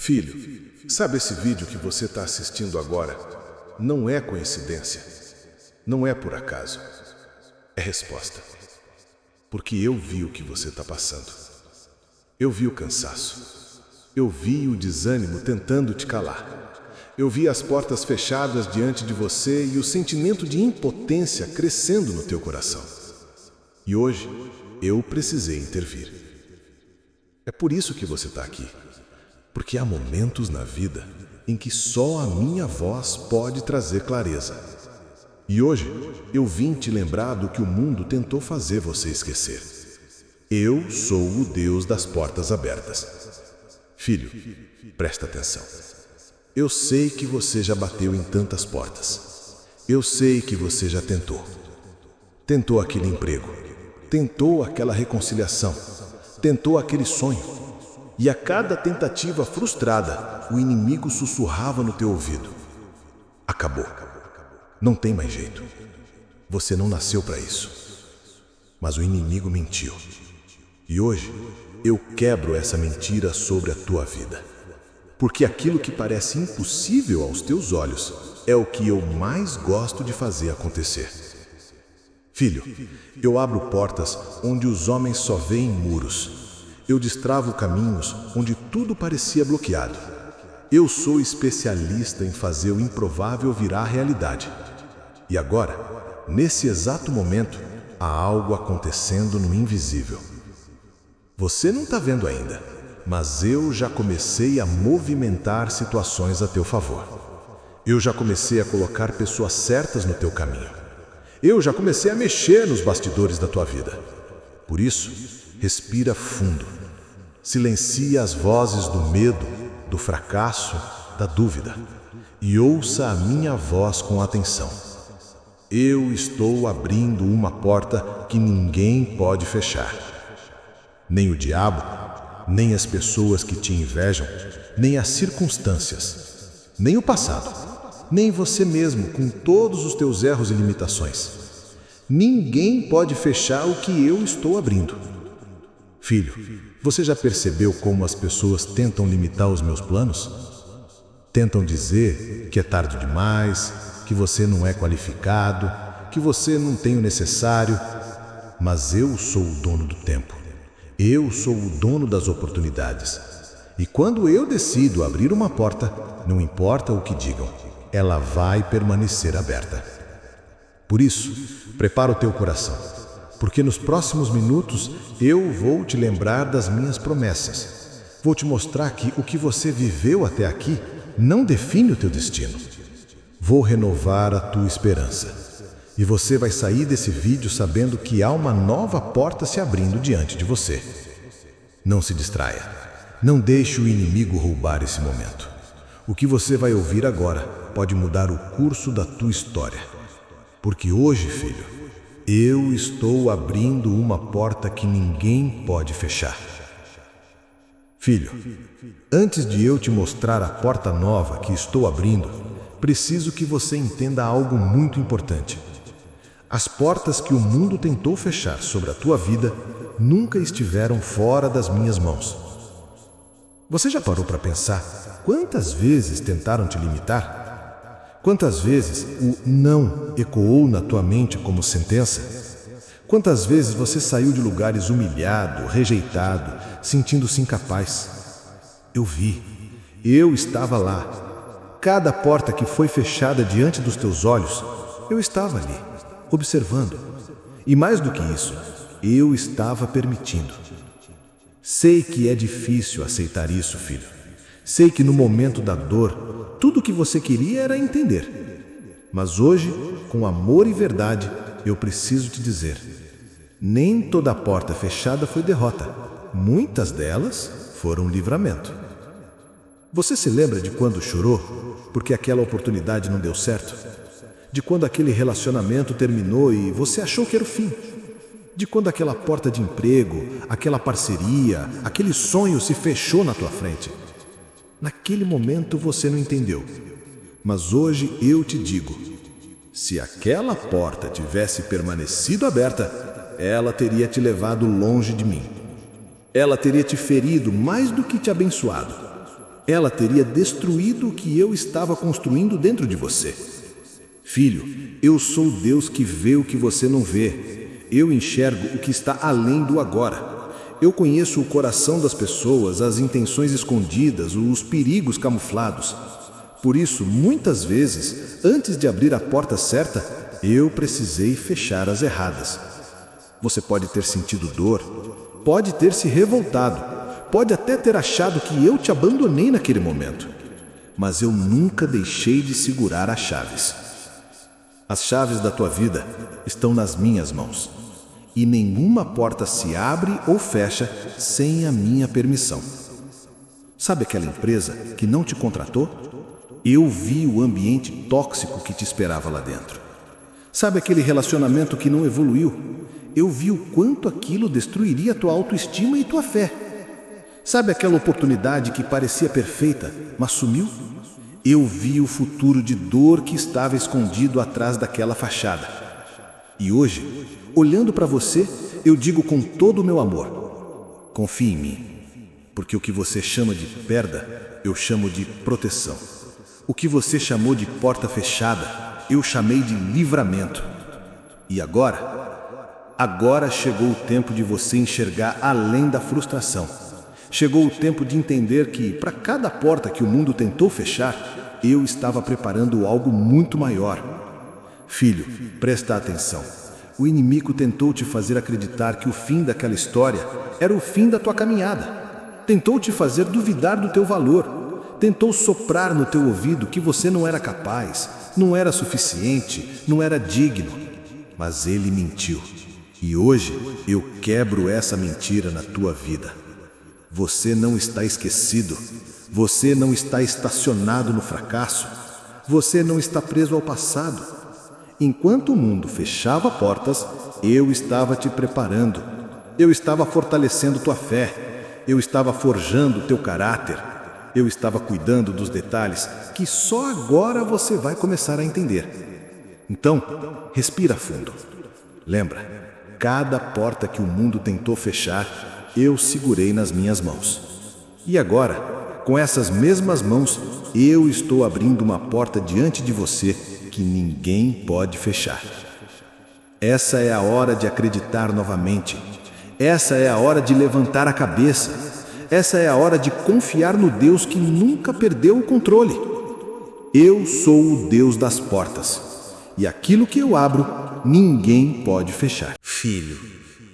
Filho, sabe esse vídeo que você está assistindo agora? Não é coincidência. Não é por acaso. É resposta. Porque eu vi o que você está passando. Eu vi o cansaço. Eu vi o desânimo tentando te calar. Eu vi as portas fechadas diante de você e o sentimento de impotência crescendo no teu coração. E hoje, eu precisei intervir. É por isso que você está aqui. Porque há momentos na vida em que só a minha voz pode trazer clareza. E hoje, eu vim te lembrar do que o mundo tentou fazer você esquecer. Eu sou o Deus das portas abertas. Filho, presta atenção. Eu sei que você já bateu em tantas portas. Eu sei que você já tentou. Tentou aquele emprego. Tentou aquela reconciliação. Tentou aquele sonho. E a cada tentativa frustrada, o inimigo sussurrava no teu ouvido. Acabou. Não tem mais jeito. Você não nasceu para isso. Mas o inimigo mentiu. E hoje, eu quebro essa mentira sobre a tua vida. Porque aquilo que parece impossível aos teus olhos é o que eu mais gosto de fazer acontecer. Filho, eu abro portas onde os homens só veem muros. Eu destravo caminhos onde tudo parecia bloqueado. Eu sou especialista em fazer o improvável virar realidade. E agora, nesse exato momento, há algo acontecendo no invisível. Você não está vendo ainda, mas eu já comecei a movimentar situações a teu favor. Eu já comecei a colocar pessoas certas no teu caminho. Eu já comecei a mexer nos bastidores da tua vida. Por isso, respira fundo. Silencia as vozes do medo, do fracasso, da dúvida. E ouça a minha voz com atenção. Eu estou abrindo uma porta que ninguém pode fechar. Nem o diabo, nem as pessoas que te invejam, nem as circunstâncias, nem o passado, nem você mesmo com todos os teus erros e limitações. Ninguém pode fechar o que eu estou abrindo. Filho, você já percebeu como as pessoas tentam limitar os meus planos? Tentam dizer que é tarde demais, que você não é qualificado, que você não tem o necessário. Mas eu sou o dono do tempo. Eu sou o dono das oportunidades. E quando eu decido abrir uma porta, não importa o que digam, ela vai permanecer aberta. Por isso, prepara o teu coração, porque nos próximos minutos eu vou te lembrar das minhas promessas. Vou te mostrar que o que você viveu até aqui não define o teu destino. Vou renovar a tua esperança. E você vai sair desse vídeo sabendo que há uma nova porta se abrindo diante de você. Não se distraia. Não deixe o inimigo roubar esse momento. O que você vai ouvir agora pode mudar o curso da tua história. Porque hoje, filho, eu estou abrindo uma porta que ninguém pode fechar. Filho, antes de eu te mostrar a porta nova que estou abrindo, preciso que você entenda algo muito importante. As portas que o mundo tentou fechar sobre a tua vida nunca estiveram fora das minhas mãos. Você já parou para pensar quantas vezes tentaram te limitar? Quantas vezes o não ecoou na tua mente como sentença? Quantas vezes você saiu de lugares humilhado, rejeitado, sentindo-se incapaz? Eu vi. Eu estava lá. Cada porta que foi fechada diante dos teus olhos, eu estava ali, observando. E mais do que isso, eu estava permitindo. Sei que é difícil aceitar isso, filho. Sei que no momento da dor, tudo o que você queria era entender. Mas hoje, com amor e verdade, eu preciso te dizer: nem toda porta fechada foi derrota. Muitas delas foram livramento. Você se lembra de quando chorou porque aquela oportunidade não deu certo? De quando aquele relacionamento terminou e você achou que era o fim? De quando aquela porta de emprego, aquela parceria, aquele sonho se fechou na tua frente? Naquele momento você não entendeu. Mas hoje eu te digo: se aquela porta tivesse permanecido aberta, ela teria te levado longe de mim. Ela teria te ferido mais do que te abençoado. ela teria destruído o que eu estava construindo dentro de você. Filho, eu sou o Deus que vê o que você não vê. Eu enxergo o que está além do agora. Eu conheço o coração das pessoas, as intenções escondidas, os perigos camuflados. Por isso, muitas vezes, antes de abrir a porta certa, eu precisei fechar as erradas. Você pode ter sentido dor, pode ter se revoltado, pode até ter achado que eu te abandonei naquele momento. Mas eu nunca deixei de segurar as chaves. As chaves da tua vida estão nas minhas mãos. E nenhuma porta se abre ou fecha sem a minha permissão. Sabe aquela empresa que não te contratou? Eu vi o ambiente tóxico que te esperava lá dentro. Sabe aquele relacionamento que não evoluiu? Eu vi o quanto aquilo destruiria tua autoestima e tua fé. Sabe aquela oportunidade que parecia perfeita, mas sumiu? Eu vi o futuro de dor que estava escondido atrás daquela fachada. E hoje, olhando para você, eu digo com todo o meu amor: confie em mim, porque o que você chama de perda, eu chamo de proteção. O que você chamou de porta fechada, eu chamei de livramento. E agora chegou o tempo de você enxergar além da frustração. Chegou o tempo de entender que, para cada porta que o mundo tentou fechar, eu estava preparando algo muito maior. Filho, presta atenção. O inimigo tentou te fazer acreditar que o fim daquela história era o fim da tua caminhada. Tentou te fazer duvidar do teu valor. Tentou soprar no teu ouvido que você não era capaz, não era suficiente, não era digno. Mas ele mentiu. E hoje eu quebro essa mentira na tua vida. Você não está esquecido. Você não está estacionado no fracasso. Você não está preso ao passado. Enquanto o mundo fechava portas, eu estava te preparando. Eu estava fortalecendo tua fé. Eu estava forjando teu caráter. Eu estava cuidando dos detalhes que só agora você vai começar a entender. Então, respira fundo. Lembra, cada porta que o mundo tentou fechar, eu segurei nas minhas mãos. E agora, com essas mesmas mãos, eu estou abrindo uma porta diante de você que ninguém pode fechar. Essa é a hora de acreditar novamente. Essa é a hora de levantar a cabeça. Essa é a hora de confiar no Deus que nunca perdeu o controle. Eu sou o Deus das portas. E aquilo que eu abro, ninguém pode fechar. Filho,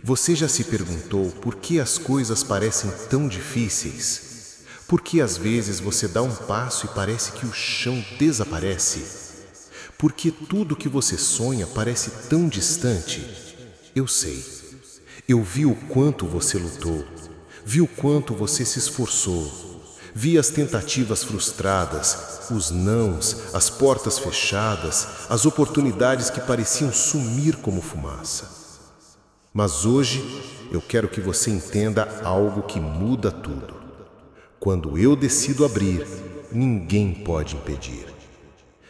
você já se perguntou por que as coisas parecem tão difíceis? Por que às vezes você dá um passo e parece que o chão desaparece? Por que tudo que você sonha parece tão distante? Eu sei. Eu vi o quanto você lutou. Vi o quanto você se esforçou. Vi as tentativas frustradas, os nãos, as portas fechadas, as oportunidades que pareciam sumir como fumaça. Mas hoje eu quero que você entenda algo que muda tudo. Quando eu decido abrir, ninguém pode impedir.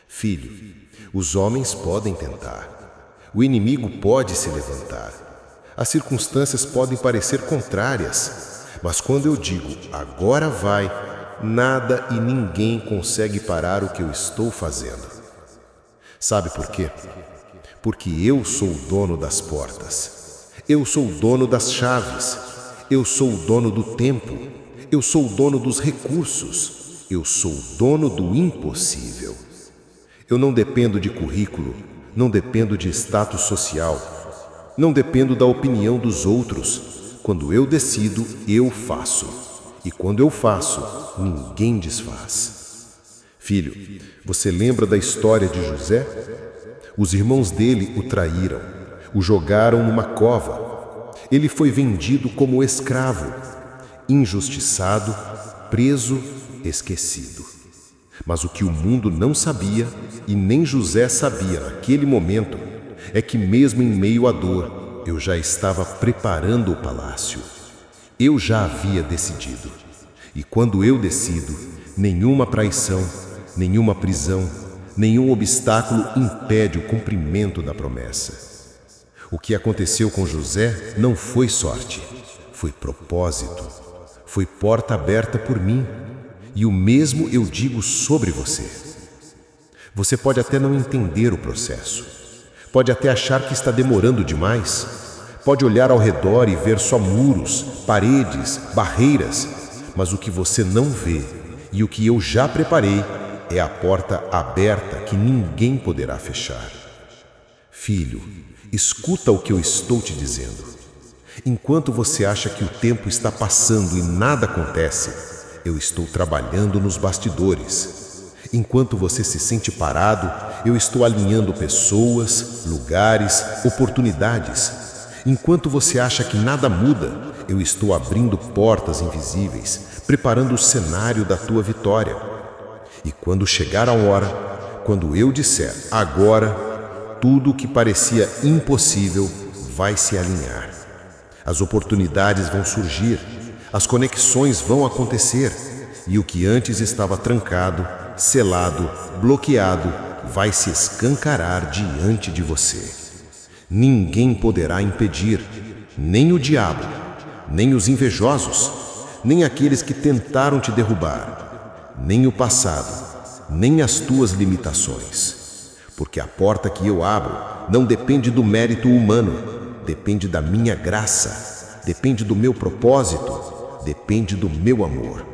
Filho, os homens podem tentar. O inimigo pode se levantar. As circunstâncias podem parecer contrárias. Mas quando eu digo, agora vai, nada e ninguém consegue parar o que eu estou fazendo. Sabe por quê? Porque eu sou o dono das portas. Eu sou o dono das chaves. Eu sou o dono do tempo. Eu sou o dono dos recursos. Eu sou o dono do impossível. Eu não dependo de currículo, não dependo de status social, não dependo da opinião dos outros. Quando eu decido, eu faço. E quando eu faço, ninguém desfaz. Filho, você lembra da história de José? Os irmãos dele o traíram, o jogaram numa cova. Ele foi vendido como escravo, injustiçado, preso, esquecido. Mas o que o mundo não sabia, e nem José sabia naquele momento, é que mesmo em meio à dor, eu já estava preparando o palácio. Eu já havia decidido. E quando eu decido, nenhuma traição, nenhuma prisão, nenhum obstáculo impede o cumprimento da promessa. O que aconteceu com José não foi sorte, foi propósito, foi porta aberta por mim. E o mesmo eu digo sobre você. Você pode até não entender o processo. Pode até achar que está demorando demais. Pode olhar ao redor e ver só muros, paredes, barreiras. Mas o que você não vê e o que eu já preparei é a porta aberta que ninguém poderá fechar. Filho, escuta o que eu estou te dizendo. Enquanto você acha que o tempo está passando e nada acontece, eu estou trabalhando nos bastidores. Enquanto você se sente parado, eu estou alinhando pessoas, lugares, oportunidades. Enquanto você acha que nada muda, eu estou abrindo portas invisíveis, preparando o cenário da tua vitória. E quando chegar a hora, quando eu disser agora, tudo o que parecia impossível vai se alinhar. As oportunidades vão surgir, as conexões vão acontecer, e o que antes estava trancado, selado, bloqueado, vai se escancarar diante de você. Ninguém poderá impedir, nem o diabo, nem os invejosos, nem aqueles que tentaram te derrubar, nem o passado, nem as tuas limitações. Porque a porta que eu abro não depende do mérito humano, depende da minha graça, depende do meu propósito, depende do meu amor.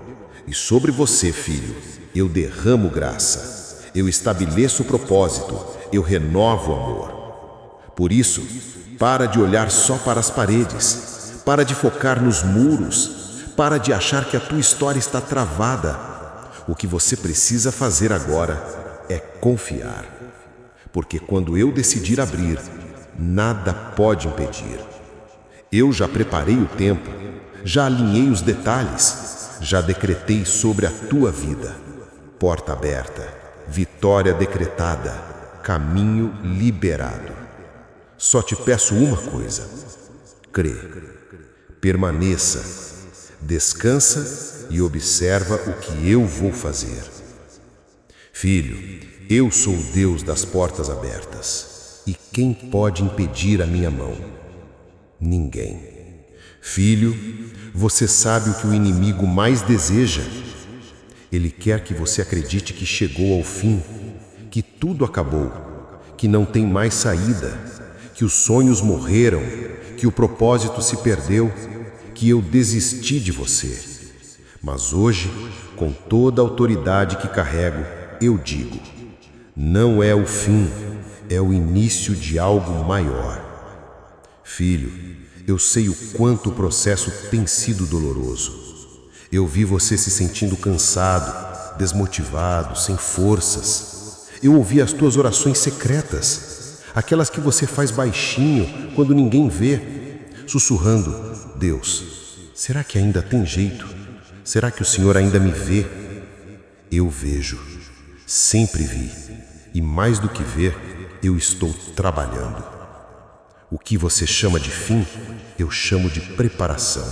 E sobre você, filho, eu derramo graça, eu estabeleço o propósito, eu renovo o amor. Por isso, para de olhar só para as paredes, para de focar nos muros, para de achar que a tua história está travada. O que você precisa fazer agora é confiar. Porque quando eu decidir abrir, nada pode impedir. Eu já preparei o tempo, já alinhei os detalhes, já decretei sobre a tua vida. Porta aberta, vitória decretada, caminho liberado. Só te peço uma coisa: crê, permaneça, descansa e observa o que eu vou fazer. Filho, eu sou o Deus das portas abertas, e quem pode impedir a minha mão? Ninguém. Filho, você sabe o que o inimigo mais deseja? Ele quer que você acredite que chegou ao fim, que tudo acabou, que não tem mais saída, que os sonhos morreram, que o propósito se perdeu, que eu desisti de você. Mas hoje, com toda a autoridade que carrego, eu digo: não é o fim, é o início de algo maior. Filho, eu sei o quanto o processo tem sido doloroso. Eu vi você se sentindo cansado, desmotivado, sem forças. Eu ouvi as tuas orações secretas, aquelas que você faz baixinho quando ninguém vê, sussurrando: Deus, será que ainda tem jeito? Será que o Senhor ainda me vê? Eu vejo, sempre vi, e mais do que ver, eu estou trabalhando. O que você chama de fim, eu chamo de preparação.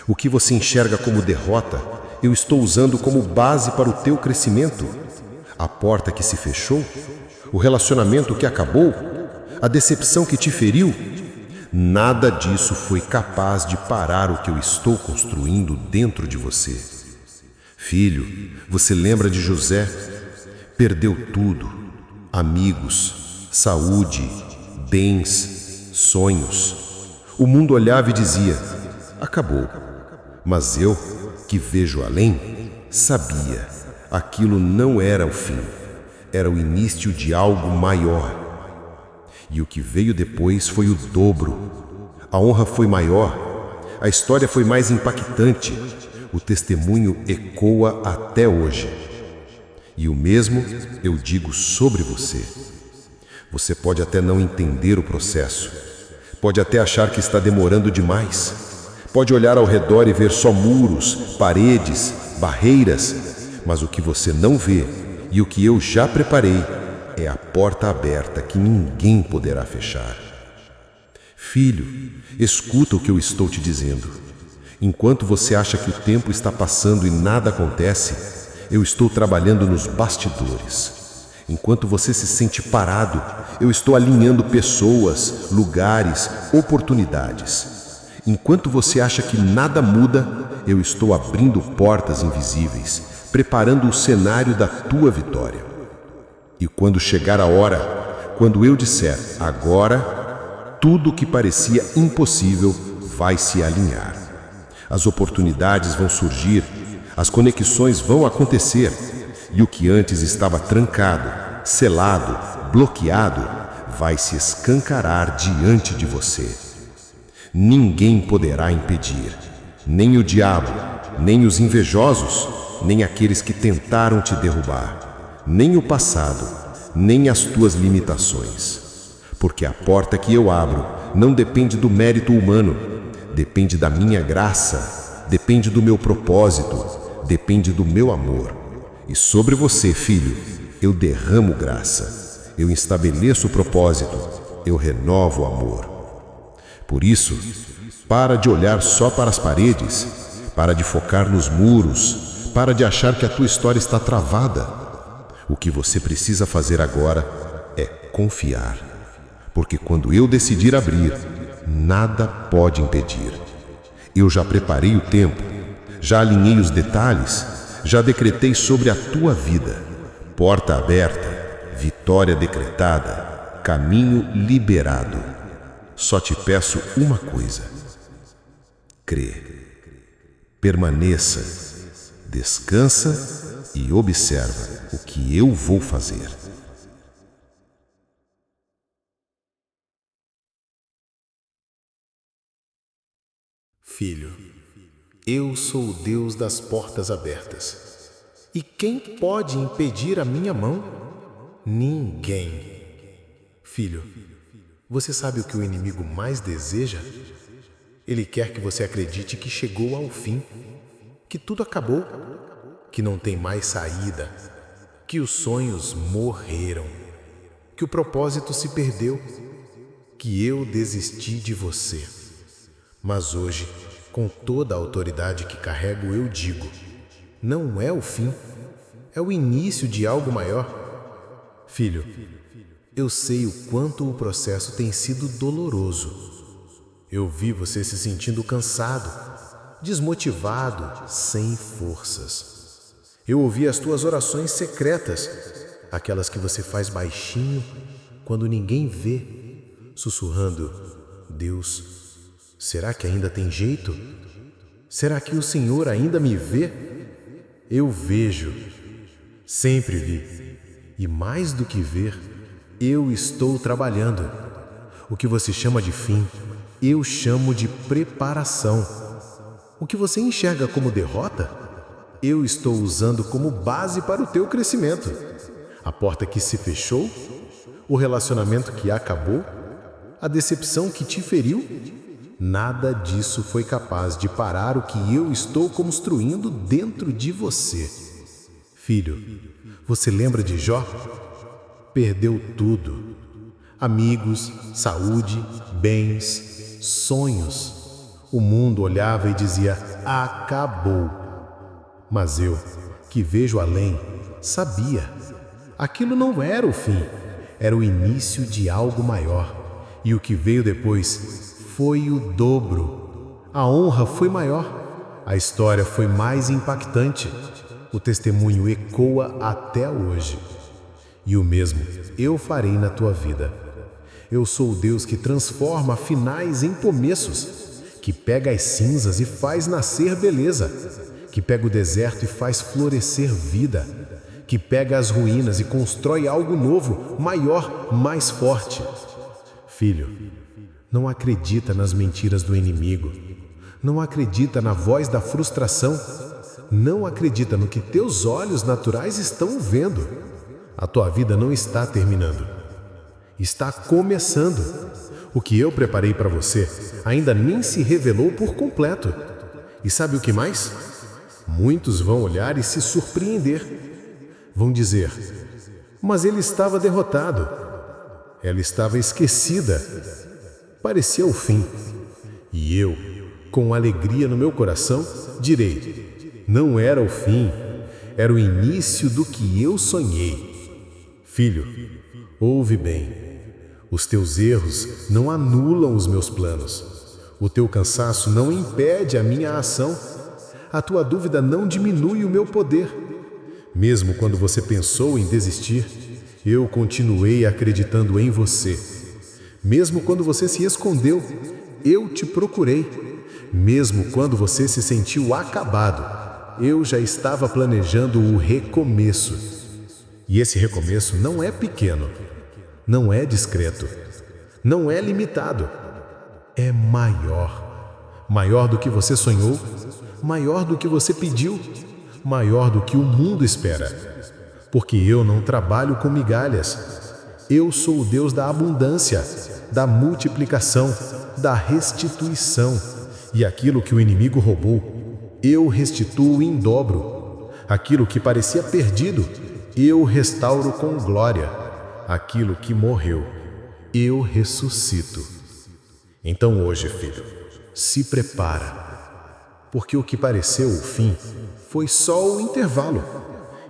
O que você enxerga como derrota, eu estou usando como base para o teu crescimento. A porta que se fechou, o relacionamento que acabou, a decepção que te feriu, nada disso foi capaz de parar o que eu estou construindo dentro de você. Filho, você lembra de José? Perdeu tudo: amigos, saúde, bens, sonhos. O mundo olhava e dizia: acabou. Mas eu, que vejo além, sabia, aquilo não era o fim, era o início de algo maior. E o que veio depois foi o dobro. A honra foi maior, a história foi mais impactante, o testemunho ecoa até hoje. E o mesmo eu digo sobre você. Você pode até não entender o processo, pode até achar que está demorando demais, pode olhar ao redor e ver só muros, paredes, barreiras, mas o que você não vê e o que eu já preparei é a porta aberta que ninguém poderá fechar. Filho, escuta o que eu estou te dizendo. Enquanto você acha que o tempo está passando e nada acontece, eu estou trabalhando nos bastidores. Enquanto você se sente parado, eu estou alinhando pessoas, lugares, oportunidades. Enquanto você acha que nada muda, eu estou abrindo portas invisíveis, preparando o cenário da tua vitória. E quando chegar a hora, quando eu disser agora, tudo que parecia impossível vai se alinhar. As oportunidades vão surgir, as conexões vão acontecer, e o que antes estava trancado, selado, bloqueado, vai se escancarar diante de você. Ninguém poderá impedir, nem o diabo, nem os invejosos, nem aqueles que tentaram te derrubar, nem o passado, nem as tuas limitações. Porque a porta que eu abro não depende do mérito humano, depende da minha graça, depende do meu propósito, depende do meu amor. E sobre você, filho, eu derramo graça, eu estabeleço o propósito, eu renovo o amor. Por isso, para de olhar só para as paredes, para de focar nos muros, para de achar que a tua história está travada. O que você precisa fazer agora é confiar, porque quando eu decidir abrir, nada pode impedir. Eu já preparei o tempo, já alinhei os detalhes, já decretei sobre a tua vida. Porta aberta, vitória decretada, caminho liberado. Só te peço uma coisa: crê, permaneça, descansa e observa o que eu vou fazer. Filho, eu sou o Deus das portas abertas. E quem pode impedir a minha mão? Ninguém. Filho, você sabe o que o inimigo mais deseja? Ele quer que você acredite que chegou ao fim, que tudo acabou, que não tem mais saída, que os sonhos morreram, que o propósito se perdeu, que eu desisti de você. Mas hoje, com toda a autoridade que carrego, eu digo: não é o fim, é o início de algo maior. Filho, eu sei o quanto o processo tem sido doloroso. Eu vi você se sentindo cansado, desmotivado, sem forças. Eu ouvi as tuas orações secretas, aquelas que você faz baixinho, quando ninguém vê, sussurrando: Deus, será que ainda tem jeito? Será que o Senhor ainda me vê? Eu vejo, sempre vi, e mais do que ver, eu estou trabalhando. O que você chama de fim, eu chamo de preparação. O que você enxerga como derrota, eu estou usando como base para o teu crescimento. A porta que se fechou, o relacionamento que acabou, a decepção que te feriu, nada disso foi capaz de parar o que eu estou construindo dentro de você. Filho, você lembra de Jó? Perdeu tudo: amigos, saúde, bens, sonhos. O mundo olhava e dizia: acabou. Mas eu, que vejo além, sabia. Aquilo não era o fim, era o início de algo maior. E o que veio depois foi o dobro. A honra foi maior, a história foi mais impactante. O testemunho ecoa até hoje. E o mesmo eu farei na tua vida. Eu sou o Deus que transforma finais em começos, que pega as cinzas e faz nascer beleza, que pega o deserto e faz florescer vida, que pega as ruínas e constrói algo novo, maior, mais forte. Filho, não acredita nas mentiras do inimigo, não acredita na voz da frustração, não acredita no que teus olhos naturais estão vendo. A tua vida não está terminando, está começando. O que eu preparei para você ainda nem se revelou por completo. E sabe o que mais? Muitos vão olhar e se surpreender. Vão dizer: mas ele estava derrotado, ela estava esquecida, parecia o fim. E eu, com alegria no meu coração, direi: não era o fim, era o início do que eu sonhei. Filho, ouve bem, os teus erros não anulam os meus planos, o teu cansaço não impede a minha ação, A tua dúvida não diminui o meu poder. Mesmo quando você pensou em desistir, eu continuei acreditando em você. Mesmo quando você se escondeu, eu te procurei. Mesmo quando você se sentiu acabado, eu já estava planejando o recomeço. E esse recomeço não é pequeno, não é discreto, não é limitado. É maior. Maior do que você sonhou, maior do que você pediu, maior do que o mundo espera. Porque eu não trabalho com migalhas. Eu sou o Deus da abundância, da multiplicação, da restituição. E aquilo que o inimigo roubou, eu restituo em dobro. Aquilo que parecia perdido, eu restauro com glória. Aquilo que morreu, eu ressuscito. Então hoje, filho, se prepara. Porque o que pareceu o fim foi só o intervalo.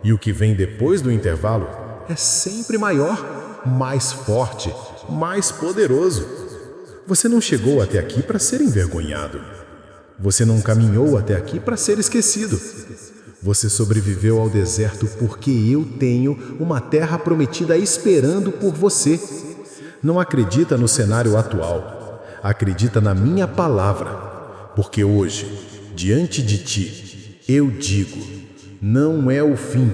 E o que vem depois do intervalo é sempre maior, mais forte, mais poderoso. Você não chegou até aqui para ser envergonhado. Você não caminhou até aqui para ser esquecido. Você sobreviveu ao deserto porque eu tenho uma terra prometida esperando por você. Não acredita no cenário atual. Acredita na minha palavra. Porque hoje, diante de ti, eu digo, não é o fim,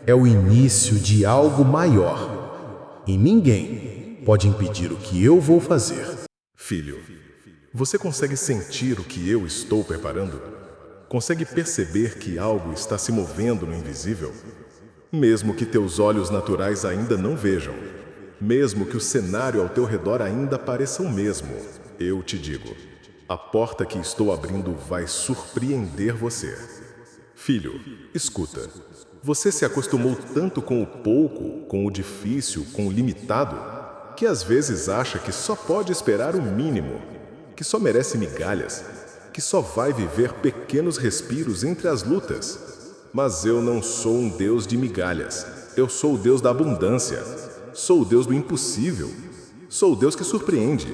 é o início de algo maior. E ninguém pode impedir o que eu vou fazer. Filho, você consegue sentir o que eu estou preparando? Consegue perceber que algo está se movendo no invisível? Mesmo que teus olhos naturais ainda não vejam, mesmo que o cenário ao teu redor ainda pareça o mesmo, eu te digo, a porta que estou abrindo vai surpreender você. Filho, escuta, você se acostumou tanto com o pouco, com o difícil, com o limitado, que às vezes acha que só pode esperar o mínimo, que só merece migalhas, que só vai viver pequenos respiros entre as lutas. Mas eu não sou um Deus de migalhas. Eu sou o Deus da abundância. Sou o Deus do impossível. Sou o Deus que surpreende.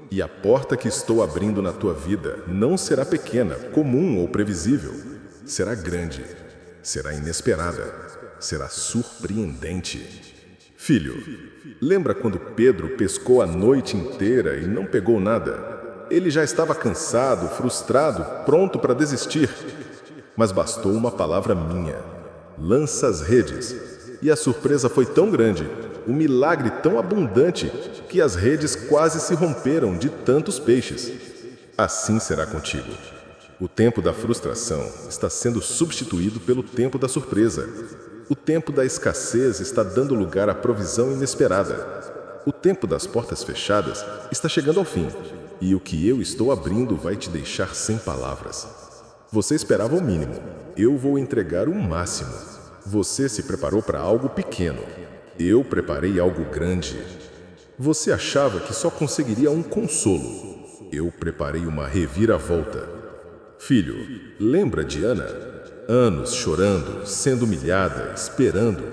E a porta que estou abrindo na tua vida não será pequena, comum ou previsível. Será grande. Será inesperada. Será surpreendente. Filho, lembra quando Pedro pescou a noite inteira e não pegou nada? Ele já estava cansado, frustrado, pronto para desistir. Mas bastou uma palavra minha. Lança as redes. E a surpresa foi tão grande, o milagre tão abundante, que as redes quase se romperam de tantos peixes. Assim será contigo. O tempo da frustração está sendo substituído pelo tempo da surpresa. O tempo da escassez está dando lugar à provisão inesperada. O tempo das portas fechadas está chegando ao fim. E o que eu estou abrindo vai te deixar sem palavras. Você esperava o mínimo. Eu vou entregar o máximo. Você se preparou para algo pequeno. Eu preparei algo grande. Você achava que só conseguiria um consolo. Eu preparei uma reviravolta. Filho, lembra de Ana? Anos chorando, sendo humilhada, esperando.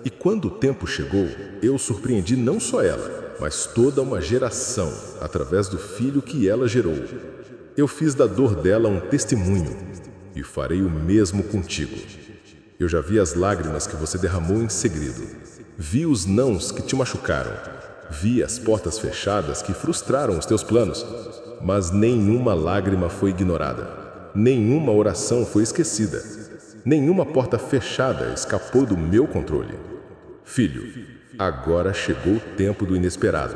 E quando o tempo chegou, eu surpreendi não só ela, mas toda uma geração, através do filho que ela gerou. Eu fiz da dor dela um testemunho, e farei o mesmo contigo. Eu já vi as lágrimas que você derramou em segredo. Vi os nãos que te machucaram. Vi as portas fechadas que frustraram os teus planos. Mas nenhuma lágrima foi ignorada. Nenhuma oração foi esquecida. Nenhuma porta fechada escapou do meu controle. Filho, agora chegou o tempo do inesperado,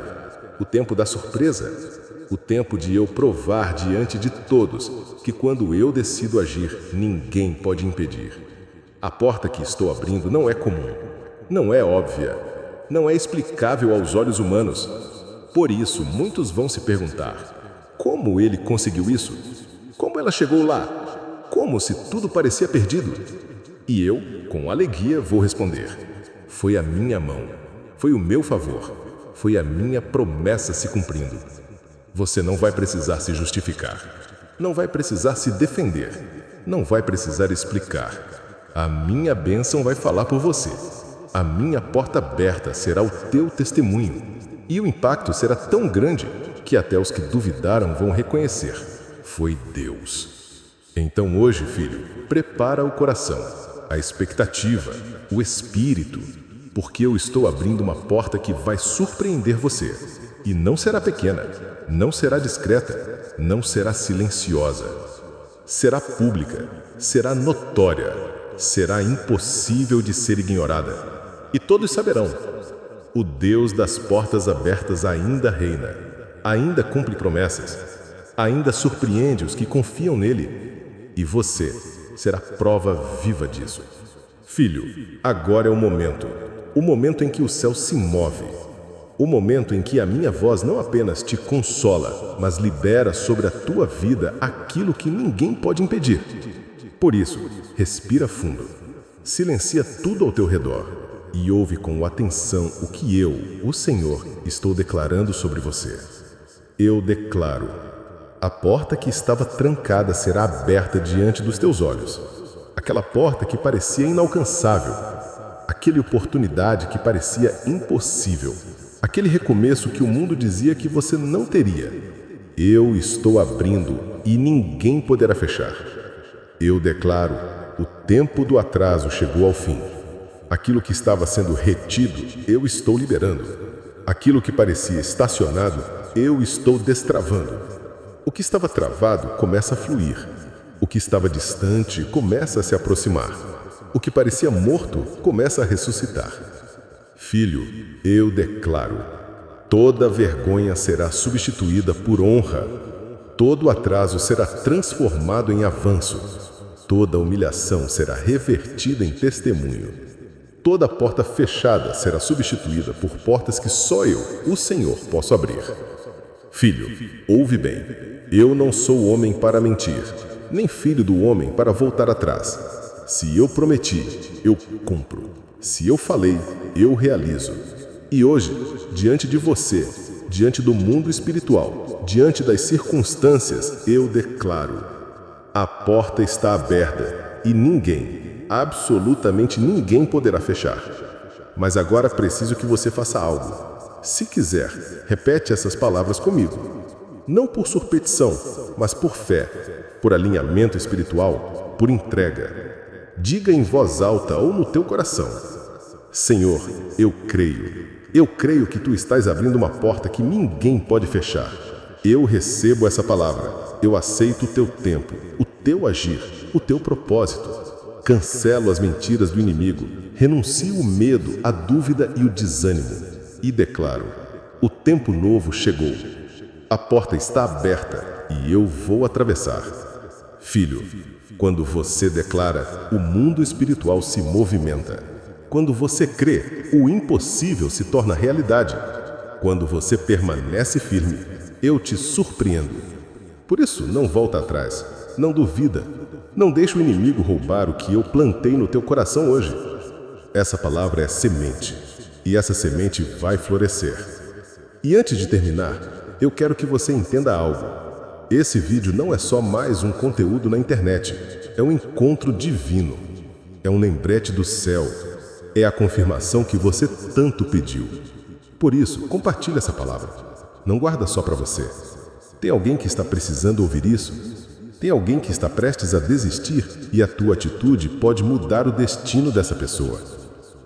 o tempo da surpresa, o tempo de eu provar diante de todos que quando eu decido agir, ninguém pode impedir. A porta que estou abrindo não é comum, não é óbvia, não é explicável aos olhos humanos. Por isso, muitos vão se perguntar, como ele conseguiu isso? Como ela chegou lá? Como se tudo parecia perdido? E eu, com alegria, vou responder, foi a minha mão. Foi o meu favor. Foi a minha promessa se cumprindo. Você não vai precisar se justificar. Não vai precisar se defender. Não vai precisar explicar. A minha bênção vai falar por você. A minha porta aberta será o teu testemunho. E o impacto será tão grande que até os que duvidaram vão reconhecer. Foi Deus. Então hoje, filho, prepara o coração, a expectativa, o espírito, porque eu estou abrindo uma porta que vai surpreender você. E não será pequena, não será discreta, não será silenciosa. Será pública, será notória, será impossível de ser ignorada. E todos saberão: o Deus das portas abertas ainda reina, ainda cumpre promessas, ainda surpreende os que confiam nele. E você será prova viva disso. Filho, agora é o momento em que o céu se move, o momento em que a minha voz não apenas te consola, mas libera sobre a tua vida aquilo que ninguém pode impedir. Por isso, respira fundo, silencia tudo ao teu redor e ouve com atenção o que eu, o Senhor, estou declarando sobre você. Eu declaro: a porta que estava trancada será aberta diante dos teus olhos. Aquela porta que parecia inalcançável, aquela oportunidade que parecia impossível, aquele recomeço que o mundo dizia que você não teria. Eu estou abrindo e ninguém poderá fechar. Eu declaro: o tempo do atraso chegou ao fim. Aquilo que estava sendo retido, eu estou liberando. Aquilo que parecia estacionado, eu estou destravando. O que estava travado começa a fluir. O que estava distante começa a se aproximar. O que parecia morto começa a ressuscitar. Filho, eu declaro: toda vergonha será substituída por honra. Todo atraso será transformado em avanço. Toda humilhação será revertida em testemunho. Toda porta fechada será substituída por portas que só eu, o Senhor, posso abrir. Filho, ouve bem. Eu não sou homem para mentir, nem filho do homem para voltar atrás. Se eu prometi, eu cumpro. Se eu falei, eu realizo. E hoje, diante de você, diante do mundo espiritual, diante das circunstâncias, eu declaro: a porta está aberta e ninguém, absolutamente ninguém poderá fechar. Mas agora preciso que você faça algo. Se quiser, repete essas palavras comigo. Não por superstição, mas por fé, por alinhamento espiritual, por entrega. Diga em voz alta ou no teu coração: Senhor, eu creio que Tu estás abrindo uma porta que ninguém pode fechar. Eu recebo essa palavra, eu aceito o Teu tempo, o Teu agir, o Teu propósito. Cancelo as mentiras do inimigo, renuncio o medo, a dúvida e o desânimo. E declaro: o tempo novo chegou. A porta está aberta e eu vou atravessar. Filho, quando você declara, o mundo espiritual se movimenta. Quando você crê, o impossível se torna realidade. Quando você permanece firme, eu te surpreendo. Por isso, não volta atrás, não duvida, não deixa o inimigo roubar o que eu plantei no teu coração hoje. Essa palavra é semente, e essa semente vai florescer. E antes de terminar, eu quero que você entenda algo. Esse vídeo não é só mais um conteúdo na internet, é um encontro divino. É um lembrete do céu, é a confirmação que você tanto pediu. Por isso, compartilhe essa palavra. Não guarda só para você. Tem alguém que está precisando ouvir isso? Tem alguém que está prestes a desistir e a tua atitude pode mudar o destino dessa pessoa.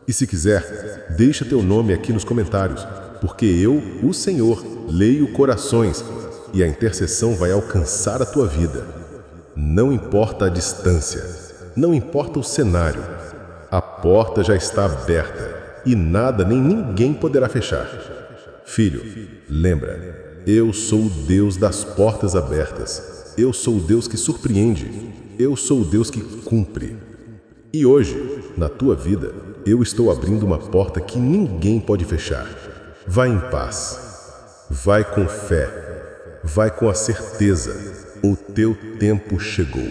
E se quiser, deixa teu nome aqui nos comentários, porque eu, o Senhor, leio corações e a intercessão vai alcançar a tua vida. Não importa a distância, não importa o cenário, a porta já está aberta e nada nem ninguém poderá fechar. Filho, lembra, eu sou o Deus das portas abertas, eu sou o Deus que surpreende, eu sou o Deus que cumpre. E hoje, na tua vida, eu estou abrindo uma porta que ninguém pode fechar. Vai em paz, vai com fé, vai com a certeza, o teu tempo chegou.